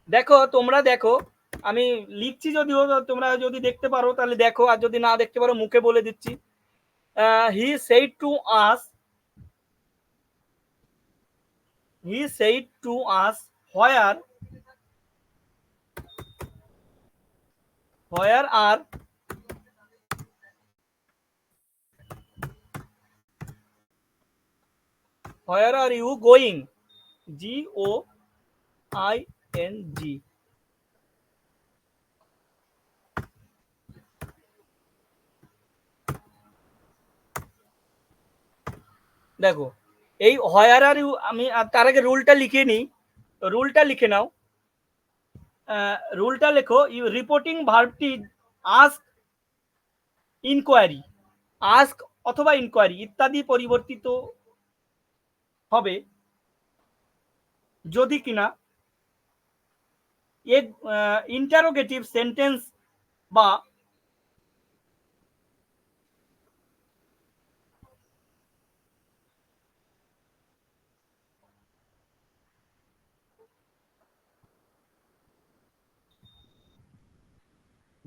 দেখো, তোমরা দেখো, আমি লিখছি যদিও, তোমরা যদি দেখতে পারো তাহলে দেখো, আর যদি না দেখতে পারো মুখে বলে দিচ্ছি। He said to us, he said to us where, where are, where are you going, GOING। দেখো, এই হোয়ার আর ইউ, আমি তার আগে রুলটা লিখে নিই। রুলটা লিখে নাও। রুলটা লেখো, ইউ রিপোর্টিং ভার্বটি আস্ক, ইনকোয়ারি, আস্ক অথবা ইনকোয়ারি ইত্যাদি পরিবর্তিত হবে যদি কিনা এক ইন্টারোগেটিভ সেন্টেন্স বা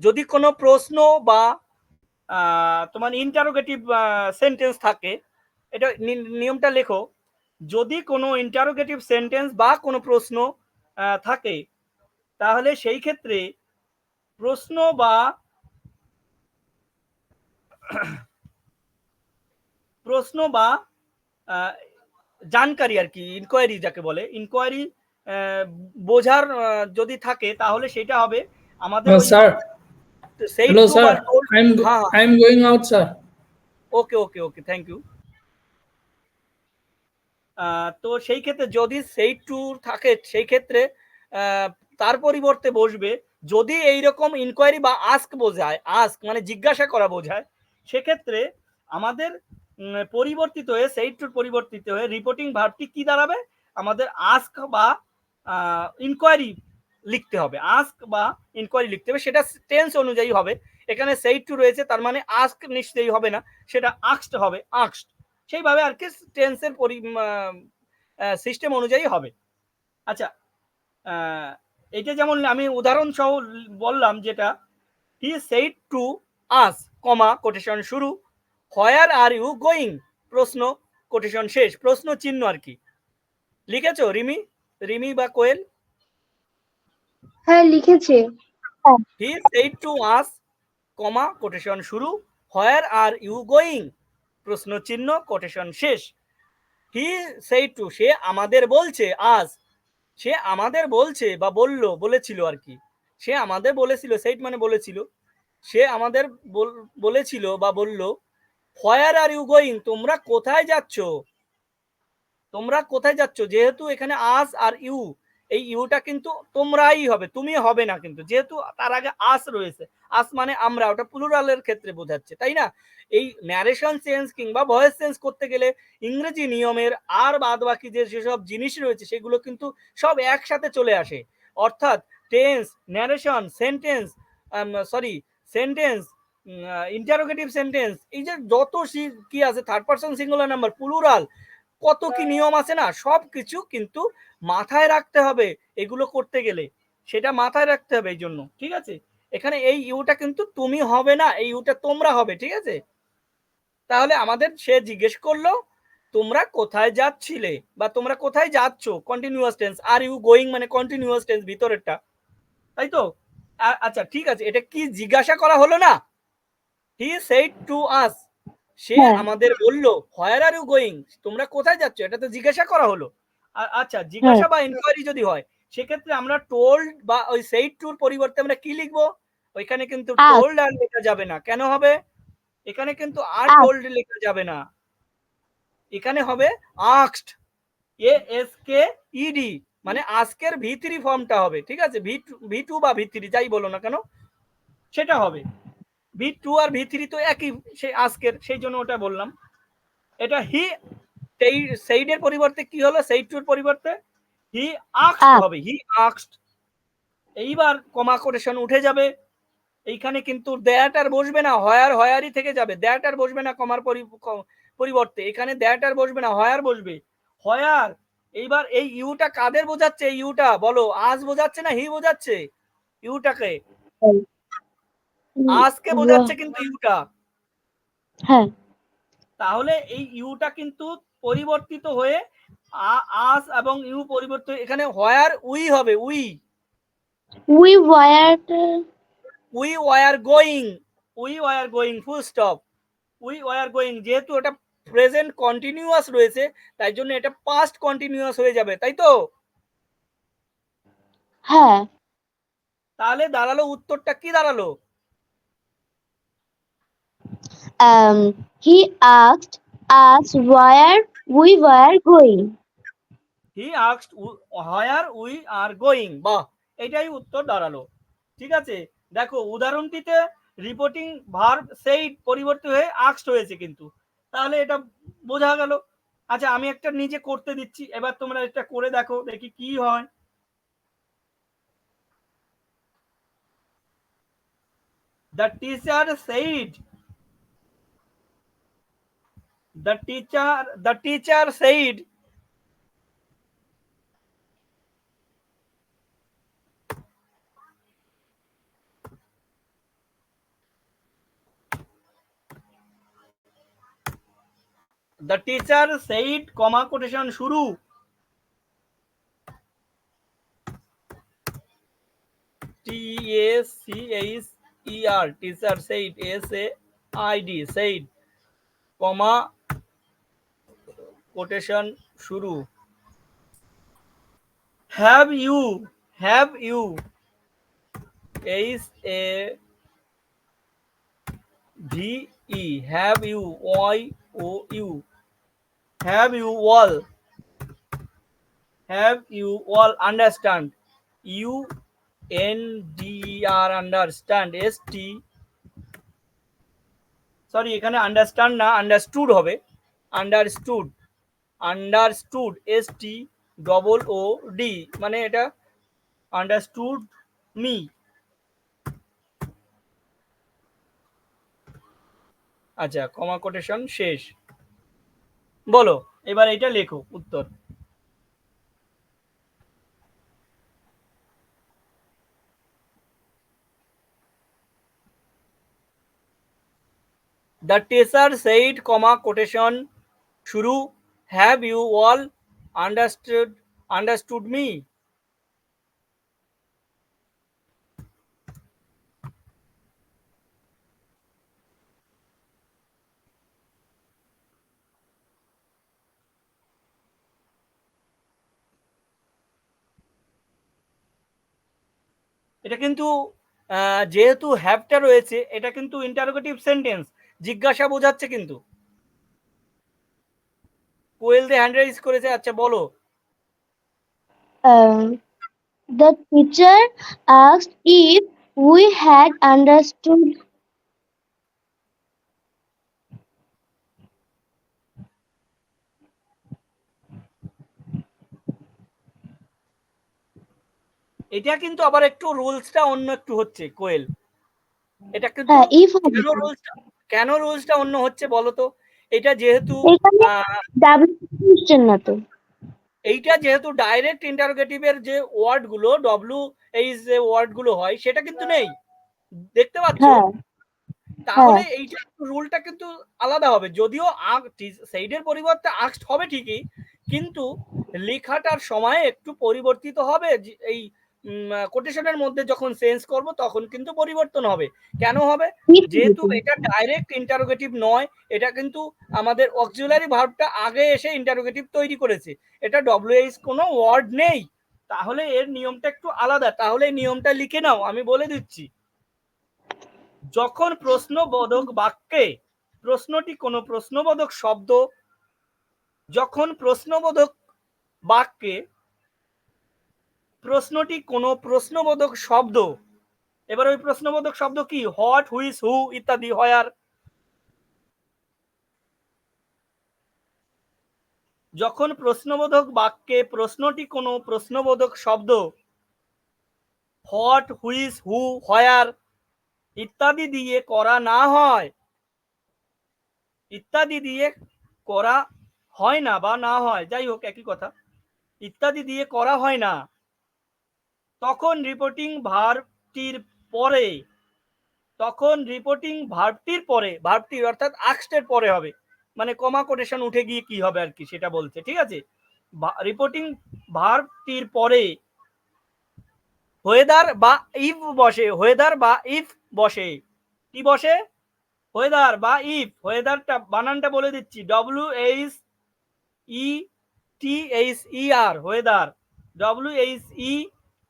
যদি কোনো প্রশ্ন বা তোমার ইন্টারোগেটিভ সেন্টেন্স থাকে, এটা নিয়মটা লেখো। যদি কোনো ইন্টারোগেটিভ সেন্টেন্স বা কোনো প্রশ্ন থাকে, তাহলে সেই ক্ষেত্রে প্রশ্ন বা জানকারি আর কি, ইনকোয়ারি যাকে বলে, ইনকোয়ারি বোঝার যদি থাকে, তাহলে সেটা হবে আমাদের ওই Sir. সেই Hello, টু বা sir. টোল্ড। হ্যাঁ, I'm going out, sir. Okay okay okay, thank you. তো সেই ক্ষেত্রে যদি সেই টু থাকে, সেই ক্ষেত্রে তার পরিবর্তে বসবে, যদি এইরকম ইনকোয়ারি বা আস্ক বোঝায়, আস্ক মানে জিজ্ঞাসা করা বোঝায়, সেক্ষেত্রে আমাদের পরিবর্তিত হয়ে সেই টুর পরিবর্তিত হয়ে রিপোর্টিং ভার্বটি কি দাঁড়াবে, আমাদের আস্ক বা ইনকোয়ারি লিখতে হবে, আস্ক বা ইনকোয়ারি লিখতে হবে, সেটা টেন্স অনুযায়ী হবে। এখানে সেই টু রয়েছে, তার মানে আস্ক নিশ্চয়ই হবে না, সেটা আক্সড হবে, আক্সড, সেইভাবে আর কি টেন্সের সিস্টেম অনুযায়ী হবে। আচ্ছা, এটা যেমন আমি উদাহরণ সহ বললাম, যেটা he said to us, comma quotation শুরু, হোয়ার আর ইউ গোয়িং, প্রশ্ন, কোটেশন শেষ, প্রশ্ন চিহ্ন আর কি। লিখেছো রিমি, রিমি বা কোয়েল? হ্যাঁ, লিখেছে। He said to us, comma quotation শুরু, হোয়ার আর ইউ গোয়িং, প্রশ্ন চিহ্ন, কোটেশন শেষ। হি সেড টু, সে আমাদের বলছে, আজ সে আমাদের বলছে বা বলেছিল আর কি, সে আমাদের বলেছিল, সেইট মানে বলেছিল, সে আমাদের বলেছিল বা বলল, হোয়ার আর ইউ গোয়িং, তোমরা কোথায় যাচ্ছ, তোমরা কোথায় যাচ্ছ, যেহেতু এখানে আস আর ইউ, এই ইউটা কিন্তু তোমরাই হবে, তুমি হবে না, কিন্তু যেহেতু তার আগে আস রয়েছে, আস মানে আমরা, ওটা প্লুরালের ক্ষেত্রে বোঝাচ্ছে, তাই না? এই ন্যারেশন চেঞ্জ কিংবা ভয়েস চেঞ্জ করতে গেলে ইংরেজি নিয়মের আর বাদ বাকি যেসব জিনিস রয়েছে, সেগুলো কিন্তু সব একসাথে চলে আসে। অর্থাৎ tense, narration, sentence, sorry sentence, interrogative sentence, এই যে যত কি আছে, third person singular number, plural, কত কি নিয়ম আছে না, সব কিছু কিন্তু মাথায় রাখতে হবে এগুলো করতে গেলে, সেটা মাথায় রাখতে হবে এই জন্য, ঠিক আছে? এখানে এই ইউটা কিন্তু তুমি হবে না, এই ইউটা তোমরা হবে, ঠিক আছে? তাহলে আমাদের সে জিজ্ঞেস করলো তোমরা কোথায় যাচ্ছিলে বা তোমরা কোথায় যাচ্ছ, continuous tense, are you going মানে কন্টিনিউয়াস টেন্স ভিতরেরটা, তাই তো? আচ্ছা ঠিক আছে, এটা কি জিজ্ঞাসা করা হলো না? হি সেড টু আস, সে হ্যাঁ। আমাদের বলল, হোয়ার আর ইউ গোয়িং, তোমরা কোথায় যাচ্ছ, এটা তো জিজ্ঞাসা করা হলো। আচ্ছা, হ্যাঁ। জিজ্ঞাসা বা ইনকোয়ারি যদি হয়, সেক্ষেত্রে আমরা টোল্ড বা ওই সেইড টুর পরিবর্তে আমরা কি লিখবো? ওইখানে কিন্তু আস্ক। টোল্ড আর লেখা যাবে না, কেন হবে? এখানে কিন্তু আর আস্ক। টোল্ড লেখা যাবে না, এখানে হবে আস্কড, ASKED, মানে আজকের V3 ফর্মটা হবে, ঠিক আছে? ভি টু বা V3 যাই বলো না কেন, সেটা হবে। V2 আর V3 তো একই, সেই আজকের, সেই জন্য ওটা বললাম। এটা হি সেইডের পরিবর্তে কি হলো, সেইড টুর পরিবর্তে হি আস্কড আস্ক। হবে, হি আস্কড। এইবার কমা কোটেশন উঠে যাবে, এইখানে কিন্তু দ্যাট আর বসবে না, হয়ারই থেকে যাবে, দ্যাট আর বসবে না কমার পরিবর্তে, এখানে দ্যাট আর বসবে না, হয়ার বসবে, হয়ার। এইবার এই ইউটা কাদের বোঝাচ্ছে, এই ইউটা বলো, আজ বোঝাচ্ছে না হি বোঝাচ্ছে? ইউটাকে আজকে বোঝাচ্ছে কিন্তু ইউটা। হ্যাঁ। তাহলে এই ইউটা কিন্তু পরিবর্তিত হয়ে আস এবং ইউ পরিবর্তিত, এখানে হোয়ার উই হবে, we were going, full stop, we were going, যেহেতু এটা প্রেজেন্ট কন্টিনিউয়াস রয়েছে, তাই জন্য এটা পাস্ট কন্টিনিউয়াস হয়ে যাবে, তাই তো? হ্যাঁ। তাহলে দাঁড়ালো, উত্তরটা কি দাঁড়ালো? He asked us where we were going. He asked where we are going, বাহ, এটাই উত্তর দাঁড়ালো, ঠিক আছে? দেখো উদাহরণটিতে রিপোর্টিং ভার্ব সেইড পরিবর্তে হয়ে আস্কড হয়েছে কিন্তু, তাহলে এটা বোঝা গেল। আচ্ছা, আমি একটা নিজে করতে দিচ্ছি, এবার তোমরা এটা করে দেখো, দেখি কি হয়। The teacher said, the teacher said, the teacher said comma quotation শুরু, TACHER teacher said SAID said comma quotation শুরু, have you HAVE have you YOU have you all understand UNDER understand ST sorry এখানে understand না understood হবে, understood STOOD মানে এটা understood me. আচ্ছা কমা quotation শেষ। বলো এবার এটা লেখো উত্তর। The teacher said, comma quotation শুরু, have you all understood me? এটা কিন্তু যেহেতু হ্যাভটা রয়েছে এটা কিন্তু ইন্টারোগেটিভ সেন্টেন্স, জিজ্ঞাসা বোঝাচ্ছে কিন্তু। কোয়েল দে হ্যান্ড রাইজ করেছে, আচ্ছা বলো। The teacher asked if we had understood. এটা কিন্তু আবার একটু রুলসটা অন্য একটু হচ্ছে কোয়েল, এটা কিন্তু হ্যাঁ, if কেন রুলসটা অন্য হচ্ছে বলো তো? এটা যেহেতু কোশ্চেন না তো, এইটা যেহেতু ডাইরেক্ট ইন্টারোগেটিভের যে ওয়ার্ডগুলো WH যে ওয়ার্ডগুলো হয় সেটা কিন্তু নেই, দেখতে পাচ্ছ? হ্যাঁ তাহলে এইটা রুলটা কিন্তু আলাদা হবে, যদিও সেইডের পরিবর্তে আক্সড হবে ঠিকই, কিন্তু লেখাটার সময় একটু পরিবর্তিত হবে। এই কোটেশনের মধ্যে যখন সেন্স করব তখন কিন্তু পরিবর্তন হবে। কেন হবে? যেহেতু এটা ডাইরেক্ট ইন্টারোগেটিভ নয়, এটা কিন্তু আমাদের অক্সিলারি ভার্বটা আগে এসে ইন্টারোগেটিভ তৈরি করেছে, এটা WH কোনো ওয়ার্ড নেই, তাহলে এর নিয়মটা একটু আলাদা। তাহলে এই নিয়মটা লিখে নাও, আমি বলে দিচ্ছি। যখন প্রশ্নবোধক বাক্যে প্রশ্নটি কোনো প্রশ্নবোধক শব্দ, যখন প্রশ্নবোধক বাক্যে প্রশ্নটি কোনো প্রশ্নবোধক শব্দ, এবার ওই প্রশ্নবোধক শব্দ কি? হোয়াট, হুইচ, হু ইত্যাদি হয়। আর যখন প্রশ্নবোধক বাক্যে প্রশ্নটি কোনো প্রশ্নবোধক শব্দ হোয়াট, হুইচ, হু, হোয়ার ইত্যাদি দিয়ে করা না হয়, ইত্যাদি দিয়ে করা হয় না বা না হয়, যাই হোক একই কথা, ইত্যাদি দিয়ে করা হয় না, তখন রিপোর্টিং ভার্বটির পরে, তখন রিপোর্টিং ভার্বটির পরে, ভার্বটির অর্থাৎ আক্সটের পরে হবে, মানে কমা কোটেশন উঠে গিয়ে কি হবে আর কি সেটা বলছে, ঠিক আছে? রিপোর্টিং ভার্বটির পরে ওয়েদার বা ইফ বসে, ওয়েদার বা ইফ বসে, কি বসে? ওয়েদার বা ইফ। ওয়েদারটা বানানটা বলে দিচ্ছি, WHETHER ওয়েদার,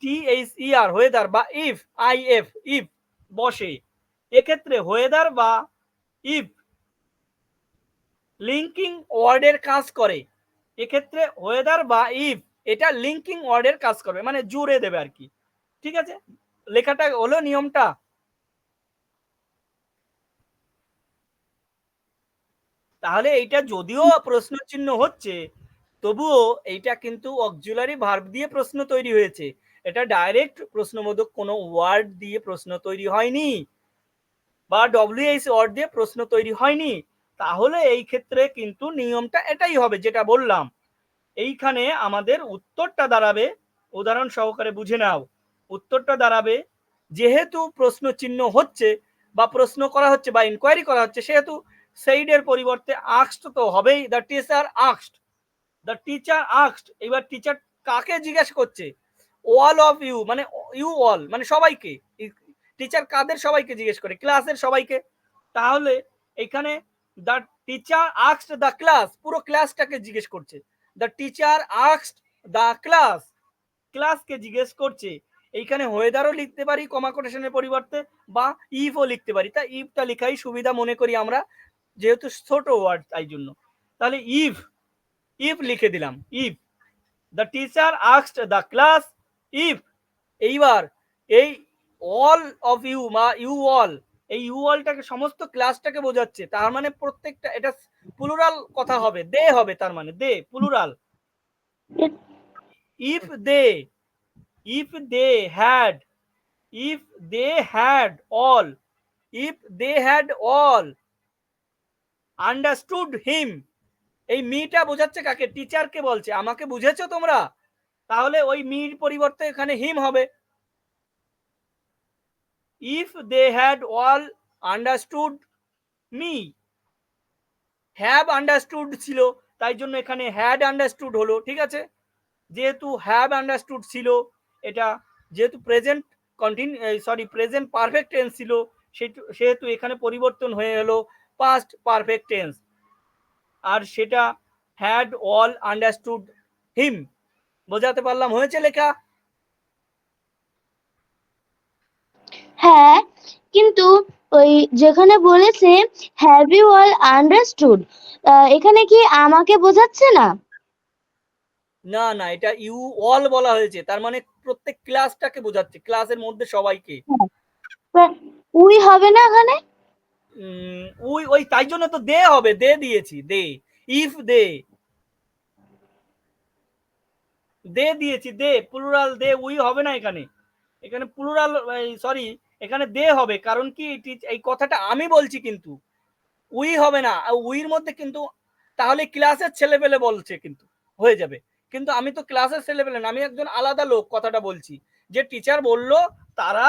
WHETHER ওয়েদার বা ইফ IF ইফ বসে, এক্ষেত্রে ওয়েদার বা ইফ লিঙ্কিং ওয়ার্ডের কাজ করে, এক্ষেত্রে ওয়েদার বা ইফ এটা লিঙ্কিং ওয়ার্ডের কাজ করবে, মানে জুড়ে দেবে আর কি, ঠিক আছে? লেখাটা হলো নিয়মটা। তাহলে এইটা যদিও প্রশ্ন চিহ্ন হচ্ছে, তবুও এইটা কিন্তু অক্সিলারি ভার্ব দিয়ে প্রশ্ন তৈরি হয়েছে, এটা ডাইরেক্ট প্রশ্নবোধক কোনো ওয়ার্ড দিয়ে প্রশ্ন তৈরি হয়নি, বা WH ওয়ার্ড দিয়ে প্রশ্ন তৈরি হয়নি। তাহলে এই ক্ষেত্রে কিন্তু নিয়মটা এটাই হবে যেটা বললাম। এইখানে আমাদের উত্তরটা দাঁড়াবে, উদাহরণ সহকারে বুঝে নাও, উত্তরটা দাঁড়াবে যেহেতু প্রশ্ন চিহ্ন হচ্ছে বা প্রশ্ন করা হচ্ছে বা ইনকোয়ারি করা হচ্ছে, সেহেতু সেইডের পরিবর্তে আস্কড তো হবেই। The teacher asked, the teacher asked. এবার টিচার কাকে জিজ্ঞেস করছে? অল অফ ইউ, মানে ইউ অল মানে সবাইকে। টিচার কাদের সবাইকে জিজ্ঞেস করে? ক্লাসের সবাইকে। তাহলে এখানে the teacher asked the class, পুরো ক্লাসটাকে জিজ্ঞেস করছে। The teacher asked the class, ক্লাসকে জিজ্ঞেস করছে। এইখানে ওয়েদারও লিখতে পারি কমা কোটেশনের পরিবর্তে, বা ইফও লিখতে পারি। তা ইফটা লেখাই সুবিধা মনে করি আমরা, যেহেতু ছোট ওয়ার্ড তাই জন্য। তাহলে ইফ, ইফ লিখে দিলাম। If the teacher asked the class if. এইবার এই অল অফ ইউ বা ইউ অল, এই ইউ অলটাকে সমস্ত ক্লাসটাকে বোঝাচ্ছে। তার মানে প্রত্যেকটা, এটা প্লুরাল কথা হবে, দে হবে, তার মানে they plural. If they, if they had, if they had all, if they had all understood him, এই মিটা বোঝাচ্ছে কাকে? টিচারকে বলছে, আমাকে বুঝেছো তোমরা? তাহলে ওই মির পরিবর্তে এখানে হিম হবে। if they had all understood me, have understood ছিল, তাই জন্য এখানে had understood হলো। ঠিক আছে, যেহেতু have understood ছিল, এটা যেহেতু প্রেজেন্ট প্রেজেন্ট পারফেক্ট টেন্স ছিল, সেহেতু এখানে পরিবর্তন হয়ে হলো পাস্ট পারফেক্ট টেন্স। আর সেটা হ্যাড অল আন্ডারস্টুড হিম। বোঝাতে পারলাম? হয়েছে লেখা? হ্যাঁ, কিন্তু ওই যেখানে বলেছে হ্যাভ ইউ অল আন্ডারস্টুড, এখানে কি আমাকে বোঝাচ্ছে না? না না, এটা ইউ অল বলা হয়েছে, তার মানে প্রত্যেক ক্লাসটাকে বোঝাচ্ছে, ক্লাসের মধ্যে সবাইকে। উই হবে না এখানে? ওই ওই তাই জন্য তো দে হবে, দে দিয়েছি, দে। ইফ দে, দে দিয়েছি, দে প্লুরাল, দে উই হবে না এখানে। এখানে প্লুরাল, সরি, এখানে দে হবে। কারণ কি, এই কথাটা আমি বলছি, কিন্তু উই হবে না। উইর মধ্যে কিন্তু তাহলে ক্লাসের ছেলেপেলে বলছে, কিন্তু হয়ে যাবে। কিন্তু আমি তো ক্লাসের ছেলেপেলে না, আমি একজন আলাদা লোক কথাটা বলছি। যে টিচার বলল তারা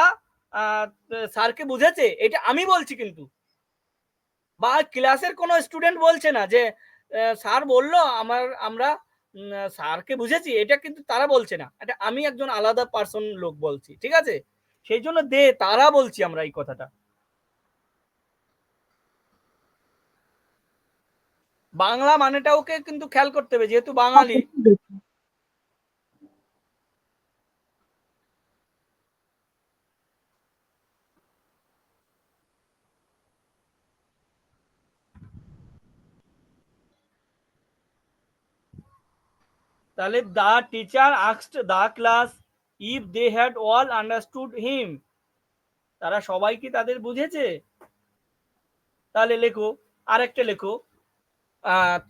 স্যারকে বুঝেছে, এটা আমি বলছি কিন্তু। বা ক্লাসের কোনো স্টুডেন্ট বলছে না যে স্যার বলল আমরা স্যারকে বুঝেছি, এটা কিন্তু তারা বলছে না, এটা আমি একজন আলাদা পার্সন লোক বলছি। ঠিক আছে, সেই জন্য দে তারা বলছি আমরা এই কথাটা। বাংলা মানেটাওকে কিন্তু খেয়াল করতে হবে, যেহেতু বাঙালি। তাহলে the teacher asked the class if they had all understood him, তারা সবাই কি তাদের বুঝেছে? তাহলে লেখো, আরেকটা লেখো,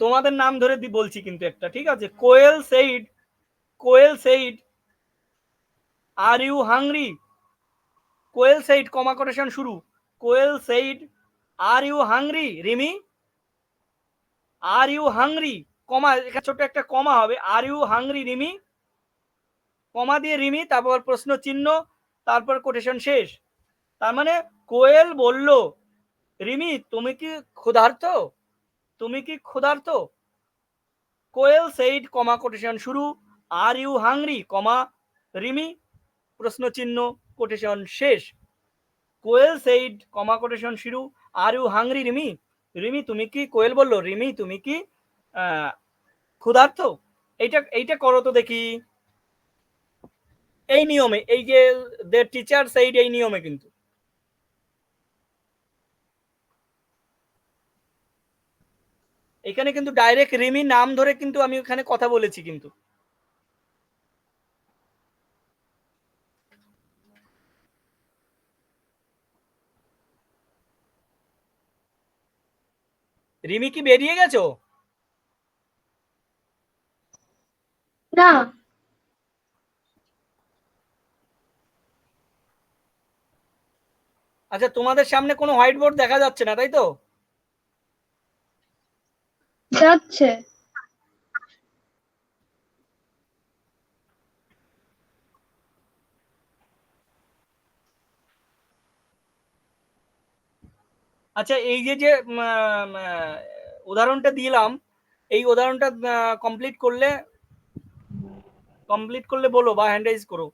তোমাদের নাম ধরে বলছি কিন্তু একটা। ঠিক আছে, Koyel said, Koyel said are you hungry. Koyel said comma quotation শুরু। Koyel said are you hungry Rimi, are you hungry, comma, এখানে ছোট একটা কমা হবে, are you hungry Rimi, comma দিয়ে রিমি, তারপর প্রশ্ন চিহ্ন, তারপর কোটেশন শেষ। তার মানে কোয়েল বলল, রিমি তুমি কি ক্ষুধার্ত, তুমি কি ক্ষুধার্ত? কোয়েল সেইড কমা কোটেশন শুরু, are you hungry comma Rimi, প্রশ্ন চিহ্ন, কোটেশন শেষ। কোয়েল সেইড কমা কোটেশন শুরু, are you hungry Rimi, Rimi তুমি কি, কোয়েল বলল রিমি তুমি কি ক্ষুধার্ত? এইটা এইটা করো তো দেখি। এই নিয়মে, এই যে দ্য টিচার সেইড, এই নিয়মে কিন্তু। এখানে কিন্তু ডাইরেক্ট রিমি নাম ধরে কিন্তু আমি ওখানে কথা বলেছি কিন্তু। রিমি কি বেরিয়ে গেছো? না, আচ্ছা, তোমাদের সামনে কোনো হোয়াইট বোর্ড দেখা যাচ্ছে না, তাই তো? যাচ্ছে। আচ্ছা, এই যে যে উদাহরণটা দিলাম, এই উদাহরণটা কমপ্লিট করলে বলো বা হ্যান্ড রাইজ করো।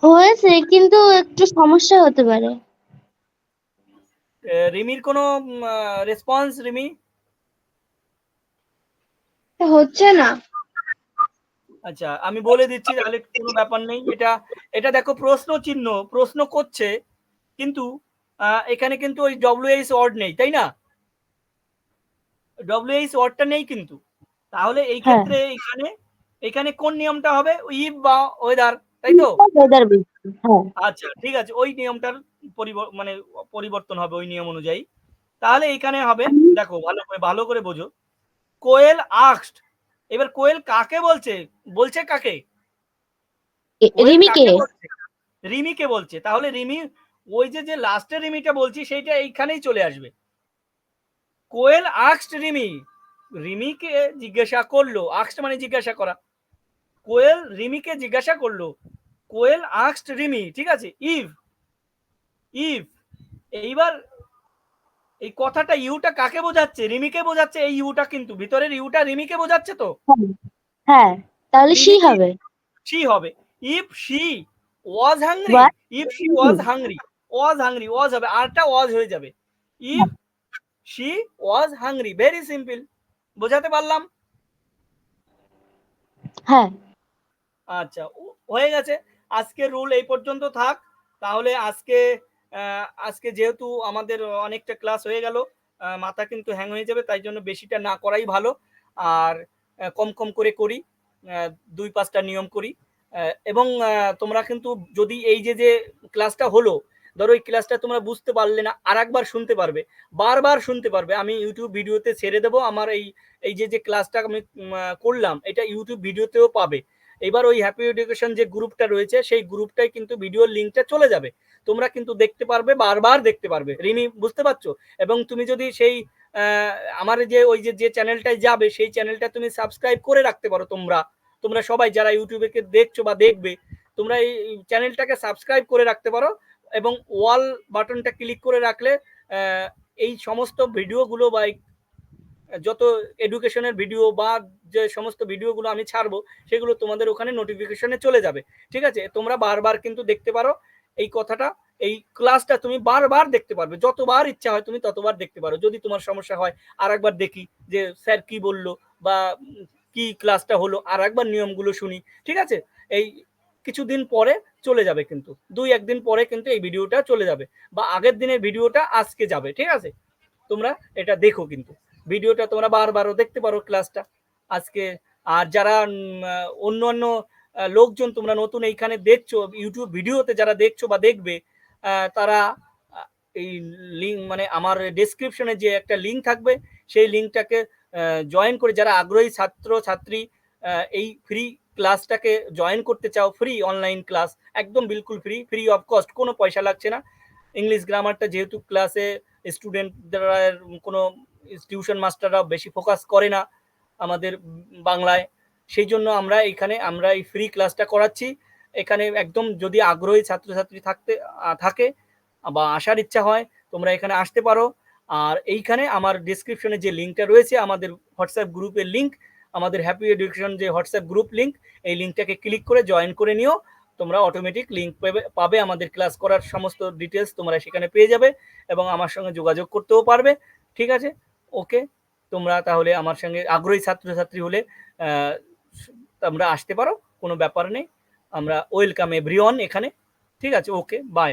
হয়েছে, কিন্তু একটু সমস্যা হতে পারে। রিমির কোনো রেসপন্স? রিমি, হচ্ছে না। আচ্ছা আমি বলে দিচ্ছি তাহলে, কোনো ব্যাপার নেই। এটা দেখো প্রশ্ন চিহ্ন, প্রশ্ন করছে, কিন্তু এখানে কিন্তু ওই ডব্লিউএইচ ওয়ার্ড নেই, তাই না? ডব্লিউএইচ ওয়ার্ডটা নেই কিন্তু। তাহলে এই হ্যাঁ, ক্ষেত্রে এখানে কোন নিয়মটা হবে? ইফ বা ওয়েদার, তাই তো? weather based, হ্যাঁ। আচ্ছা ঠিক আছে, ওই নিয়মটার মানে পরিবর্তন হবে ওই নিয়ম অনুযায়ী। তাহলে এখানে হবে, দেখো ভালো করে বোঝো। কোয়েল আস্কড, এবার কোয়েল কাকে বলছে? বলছে কাকে? কোয়েল রিমিকে। কাকে বলছে? রিমিকে বলছে। তাহলে রিমি, ওই যে লাস্টের রিমিটা বলছি সেইটা এইখানেই চলে আসবে। কোয়েল আস্কড রিমি, রিমিকে জিজ্ঞাসা করলো। আস্কড মানে জিজ্ঞাসা করা। কোয়েল রিমিকে জিজ্ঞাসা করলো। কোয়েল আস্কড রিমি, ঠিক আছে। ইফ এইবার এই কথাটা ইউটা কাকে বোঝাচ্ছে? রিমিকে বোঝাচ্ছে। এই ইউটা কিন্তু ভিতরের ইউটা রিমিকে বোঝাচ্ছে তো। হ্যাঁ, তাহলে সি রিমিকে হবে। শি হবে। If she was hungry, What? If she was hungry, was হবে, আরটা ওয়াজ হয়ে যাবে। If she was hungry, very simple. বোঝাতে পারলাম? হ্যাঁ। আচ্ছা, হয়ে গেছে। আজকে রুল এই পর্যন্ত থাক। তাহলে আজকে যেহেতু আমাদের অনেকটা ক্লাস হয়ে গেল, মাথা কিন্তু হ্যাং হয়ে যাবে, তাই জন্য বেশিটা না করাই ভালো। আর কম কম করে করি, 2-5টা নিয়ম করি। এবং তোমরা কিন্তু যদি এই যে ক্লাসটা হলো, ধরো এই ক্লাসটা তোমরা বুঝতে পারলে না, আর একবার শুনতে পারবে, বারবার শুনতে পারবে। আমি ইউটিউব ভিডিওতে ছেড়ে দেবো। আমার এই যে ক্লাসটা আমি করলাম, এটা ইউটিউব ভিডিওতেও পাবে। এবার ওই হ্যাপি এডুকেশন যে গ্রুপটা রয়েছে, সেই গ্রুপটাই কিন্তু ভিডিওর লিঙ্কটা চলে যাবে। তোমরা কিন্তু দেখতে পারবে, বারবার দেখতে পারবে। রিমি, বুঝতে পারছো? এবং তুমি যদি সেই আমার যে ওই যে চ্যানেলটায় যাবে, সেই চ্যানেলটা তুমি সাবস্ক্রাইব করে রাখতে পারো। তোমরা সবাই যারা ইউটিউবে দেখছো বা দেখবে, তোমরা এই চ্যানেলটাকে সাবস্ক্রাইব করে রাখতে পারো, এবং ওয়াল বাটনটা ক্লিক করে রাখলে এই সমস্ত ভিডিওগুলো বা যত এডুকেশনের ভিডিও বা যে সমস্ত ভিডিওগুলো আমি ছাড়বো, সেগুলো তোমাদের ওখানে নোটিফিকেশনে চলে যাবে। ঠিক আছে? তোমরা বারবার কিন্তু দেখতে পারো এই কথাটা। এই ক্লাসটা তুমি বারবার দেখতে পারবে, যতবার ইচ্ছা হয় তুমি ততবার দেখতে পারো। যদি তোমার সমস্যা হয়, আর একবার দেখি যে স্যার কি বললো বা কি ক্লাসটা হলো, আর একবার নিয়মগুলো শুনি। ঠিক আছে? এই কিছুদিন পরে চলে যাবে, কিন্তু 2-1 দিন পরে কিন্তু এই ভিডিওটা চলে যাবে, বা আগের দিনের ভিডিওটা আজকে যাবে। ঠিক আছে? তোমরা এটা দেখো, কিন্তু ভিডিওটা তোমরা বারবারও দেখতে পারো ক্লাসটা আজকে। আর যারা অন্য লোকজন তোমরা নতুন এইখানে দেখছো, ইউটিউব ভিডিওতে যারা দেখছো বা দেখবে, তারা এই লিঙ্ক, মানে আমার ডেসক্রিপশনে যে একটা লিঙ্ক থাকবে, সেই লিঙ্কটাকে জয়েন করে, যারা আগ্রহী ছাত্র ছাত্রী এই ফ্রি ক্লাসটাকে জয়েন করতে চাও, ফ্রি অনলাইন ক্লাস, একদম বিলকুল ফ্রি অফ কস্ট, কোনো পয়সা লাগছে না। ইংলিশ গ্রামারটা যেহেতু ক্লাসে স্টুডেন্টরা, কোনো টিউশন মাস্টাররা বেশি ফোকাস করে না আমাদের বাংলায়, সেই জন্য আমরা এই ফ্রি ক্লাসটা করাচ্ছি। এখানে একদম যদি আগ্রহী ছাত্রছাত্রী থাকে বা আসার ইচ্ছা হয়, তোমরা এখানে আসতে পারো। আর এইখানে আমার ডিসক্রিপশনে যে লিঙ্কটা রয়েছে, আমাদের হোয়াটসঅ্যাপ গ্রুপের লিঙ্ক, আমাদের হ্যাপি এডুকেশন যে হোয়াটসঅ্যাপ গ্রুপ লিঙ্ক, এই লিঙ্কটাকে ক্লিক করে জয়েন করে নিও। তোমরা অটোমেটিক লিঙ্ক পাবে, আমাদের ক্লাস করার সমস্ত ডিটেলস তোমরা সেখানে পেয়ে যাবে, এবং আমার সঙ্গে যোগাযোগ করতেও পারবে। ঠিক আছে? ওকে, তোমরা তাহলে আমার সঙ্গে আগ্রহী ছাত্রছাত্রী হলে তোমরা আসতে পারো, কোনো ব্যাপার নেই। আমরা ওয়েলকাম এভরিওয়ান এখানে। ঠিক আছে? ওকে, বাই।